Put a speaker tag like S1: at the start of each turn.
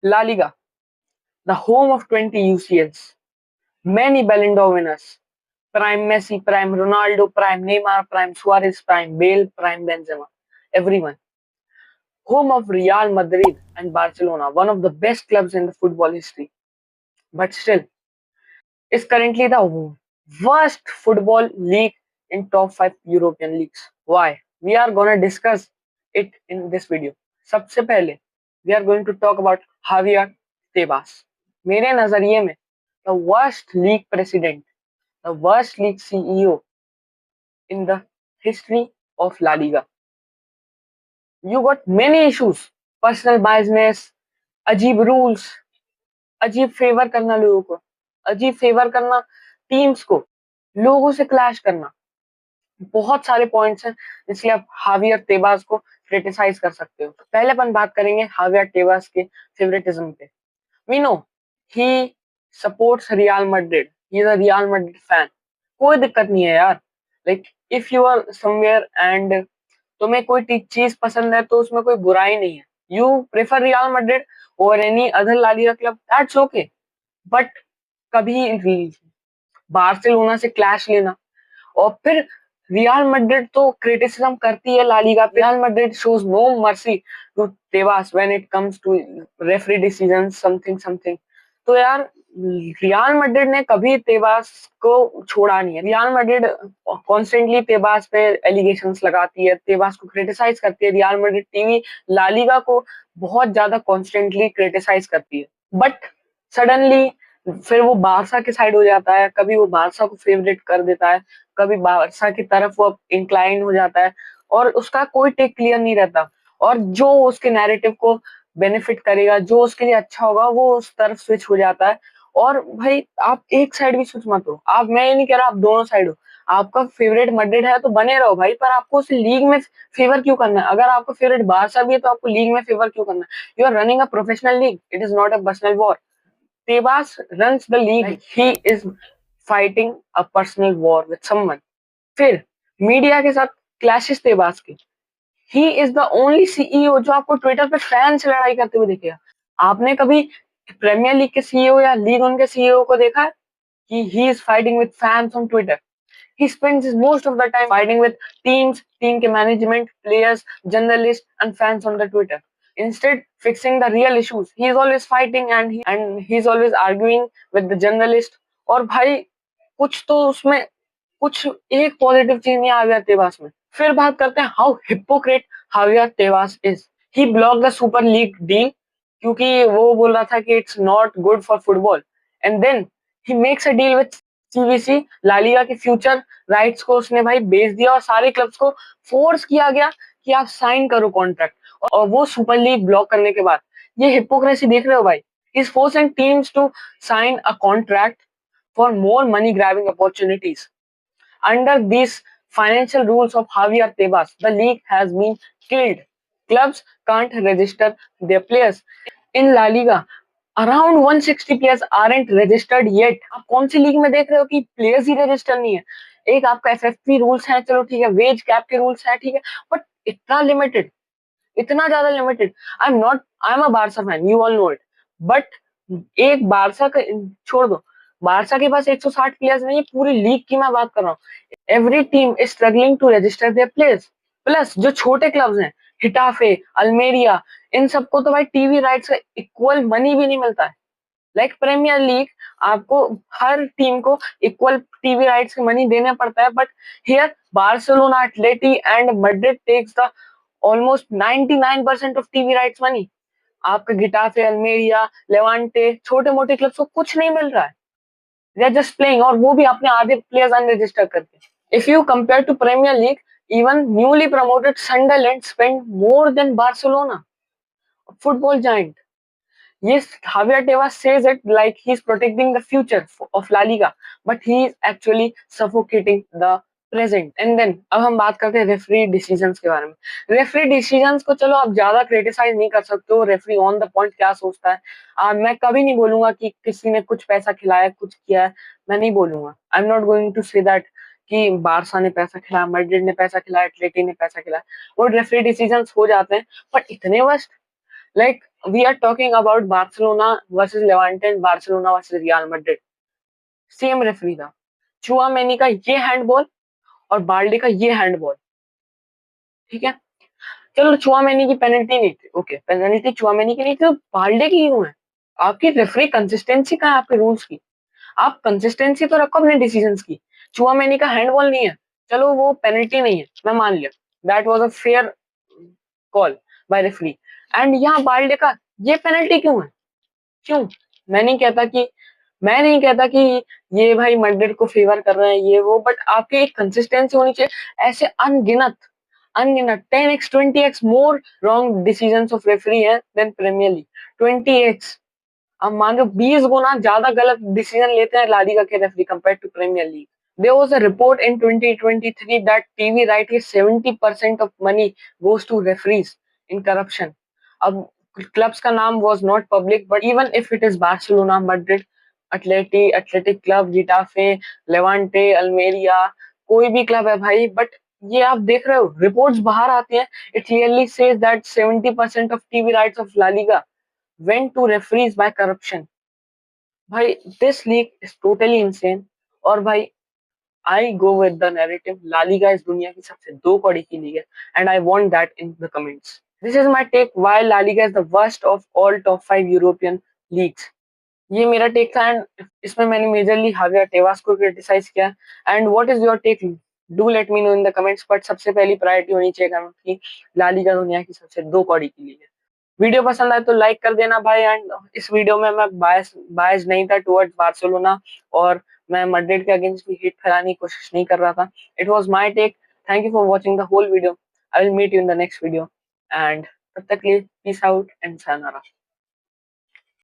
S1: La Liga, the home of 20 UCLs, many Ballon d'Or winners, prime Messi, prime Ronaldo, prime Neymar, prime Suarez, prime Bale, prime Benzema, everyone. Home of Real Madrid and Barcelona, one of the best clubs in the football history. But still, is currently the worst football league in top 5 European leagues. Why? We are gonna discuss it in this video. सबसे पहले, we are going to talk about Javier Tebas. मेरे नजरिए में the worst league president, the worst league CEO in the history of La Liga. You got many issues, personal biasness, अजीब rules, अजीब favour करना लोगों को, अजीब फेवर करना टीम्स को, लोगों से क्लैश करना, बहुत सारे पॉइंट्स हैं इसलिए आप हावियर तेबास को क्रिटिसाइज कर सकते हो। पहले अपन बात करेंगे हावियर तेबास के फेवरेटिज्म पे। We know he supports Real Madrid, he is a Real Madrid fan. कोई दिक्कत नहीं है यार, like if you are somewhere and तुम्हें कोई चीज पसंद है तो उसमें कोई बुराई नहीं है। यू प्रेफर रियल मैड्रिड और any other La Liga club, that's okay. But कभी बार्सिलोना से क्लैश लेना और फिर रियल मैड्रिड तो क्रिटिसिज्म करती है ला लीगा पे, Real Madrid shows no mercy to Tebas when it comes to referee decision something something. तो यार रियल मैड्रिड ने कभी तेबास को छोड़ा नहीं है। रियल मैड्रिड कॉन्स्टेंटली तेबास पे एलिगेशंस लगाती है, तेबास को क्रिटिसाइज करती है। Real Madrid TV La Liga को बहुत ज्यादा कॉन्स्टेंटली क्रिटिसाइज करती है। बट सडनली फिर वो बारसा के साइड हो जाता है, कभी वो बारसा को फेवरेट कर देता है, कभी बारसा की तरफ वो इंक्लाइन हो जाता है और उसका कोई टेक क्लियर नहीं रहता। और जो उसके नैरेटिव को बेनिफिट करेगा, जो उसके लिए अच्छा होगा, वो उस तरफ स्विच हो जाता है। और भाई आप एक साइड भी स्विच मत हो, आप, मैं ये नहीं कह रहा आप दोनों साइड हो। आपका फेवरेट मैड्रिड है तो बने रहो भाई, पर आपको उस लीग में फेवर क्यों करना है? अगर आपका फेवरेट बारसा भी है तो आपको लीग में फेवर क्यों करना है? You are running a professional league, it is not a personal war. Tebas runs the league like he is fighting a personal war with someone. फिर मीडिया के साथ क्लैशेस तेबास की। He is the only CEO जो आपको Twitter पे fan से लड़ाई करते हुए दिखेगा। आपने कभी प्रीमियर लीग के सीईओ या लीग वन के सीईओ को देखा है कि he is fighting with fans on Twitter? He spends his most of the time fighting with teams, team के management, players, journalists, and fans on the Twitter. Instead, fixing the real issues, he is always fighting and he's always arguing with the journalist. और भाई कुछ तो उसमें कुछ एक positive चीज नहीं हावियर तेवास में। फिर बात करते हैं how hypocrite Javier Tebas is. He block the super league deal क्योंकि वो बोल रहा था कि it's not good for football, and then he makes a deal with CVC. La Liga के फ्यूचर राइट्स को उसने भाई बेच दिया और सारे क्लब्स को फोर्स किया गया कि आप साइन करो कॉन्ट्रैक्ट। और वो सुपर लीग ब्लॉक करने के बाद ये हिपोक्रेसी देख रहे हो भाई, is forcing teams to sign a contract for more money grabbing opportunities. Under these financial rules of Javier Tebas, the league has been killed. Clubs can't register their players. In La Liga, around 160 players aren't registered yet. आप कौन सी league में देख रहे हो कि players ही register नहीं है? एक आपका एफएफपी रूल्स है, चलो ठीक है, वेज कैप के रूल्स है, ठीक है, बट इतना लिमिटेड, इतना ज्यादा limited. I am a Barça fan, you all know it, but एक बारसा का छोड़ दो, बारसा के पास 160 प्लेयर्स नहीं है, पूरी लीग की मैं बात कर रहा हूँ। Every team is struggling to register their players. Plus जो छोटे क्लब्स हैं, हिटाफे, अल्मेरिया, इन सबको तो भाई टीवी राइट्स का इक्वल मनी भी नहीं मिलता है। लाइक प्रीमियर लीग, आपको हर टीम को इक्वल टीवी राइट्स के मनी देना पड़ता है, but here Barcelona, Atleti and Madrid takes the almost 99% of TV rights money. आपके गिटाफे, अल्मेरिया, लेवांटे, छोटे मोटे क्लब्स को कुछ नहीं मिल रहा है। दे आर जस्ट प्लेइंग, और वो भी अपने आधे प्लेयर्स अनरजिस्टर करके। If you compare to Premier League, even newly promoted Sunderland spend more than Barcelona, football giant. Yes, Javier Tebas says it like he's protecting the future of La Liga, but he is actually suffocating the present. And then अब हम बात करते हैं referee decisions के बारे में। Referee decisions को चलो आप ज्यादा क्रिटिसाइज नहीं कर सकते हो, रेफरी ऑन द पॉइंट क्या सोचता है। मैं कभी नहीं बोलूंगा कि किसी ने कुछ पैसा खिलाया, कुछ किया है, मैं नहीं बोलूंगा। I am not going to say that कि बारसा ने पैसा खिलाया, मैड्रिड ने पैसा खिलाया, एटलेटी ने पैसा खिलाया। वो रेफरी डिसीजंस हो जाते हैं, बट इतने worst Like we are talking about Barcelona versus Levante and Barcelona versus Real Madrid. Same referee था, चुआमेनी का ये हैंडबॉल और बाल्डे का ये हैंडबॉल, ठीक है। चलो चुआमेनी की पेनल्टी नहीं थी, ओके पेनल्टी चुआमेनी की नहीं थी, तो बाल्डे की क्यों है? आपकी रेफरी कंसिस्टेंसी कहाँ है आपके रूल्स की? आप कंसिस्टेंसी तो रखो अपने डिसीजंस की। चुआमेनी का हैंडबॉल नहीं है, चलो वो पेनल्टी नहीं है, मैं मान लिया, that was a fair call by referee. And यहाँ बाल्डे का ये पेनल्टी क्यों है? क्यों? मैं नहीं कहता कि मैं नहीं कहता कि ये भाई मैड्रिड को फेवर कर रहे हैं ये वो, बट आपकी एक कंसिस्टेंसी होनी चाहिए। ऐसे अनगिनत अनगिनत 10x 20x more wrong decisions of referee हैं देन प्रीमियर लीग। 20x, अब मान लो 20 गुना ज्यादा गलत डिसीजन लेते हैं ला लीगा के referee compare to Premier League. There was a report in 2023 that TV right is 70% of money goes to referees in corruption. अब clubs का नाम was not public, but even if it is Barcelona, Madrid, Athletic Club, Getafe, Levante, Almeria, कोई भी club है भाई, but ये आप देख रहे हो रिपोर्ट्स बाहर आती हैं, it clearly says that 70% of TV rights of La Liga went to referees by corruption. भाई this league is totally insane. और भाई I go with the narrative La Liga is दुनिया की सबसे दो कौड़ी की लीग है, and I want that in the comments. This is my take why La Liga is the worst of all top 5 European leagues. ये मेरा take था, एंड इसमें मैंने मेजरली हावियर टेवास को क्रिटिसाइज किया। And what is your take? Do let me know in the comments. But सबसे पहली priority होनी चाहिए कि ला लीगा दुनिया की सबसे दो कौड़ी की लीग है। वीडियो पसंद आए तो लाइक कर देना भाई। एंड इस वीडियो में मैं बायस नहीं था टुवर्ड्स बार्सिलोना, और मैं मैड्रिड के अगेंस्ट भी हिट फैलाने की कोशिश नहीं कर रहा था। It was my take. Thank you for watching the whole video. I will meet you in the next video, and तब तक के लिए पीस आउट एंड sayonara।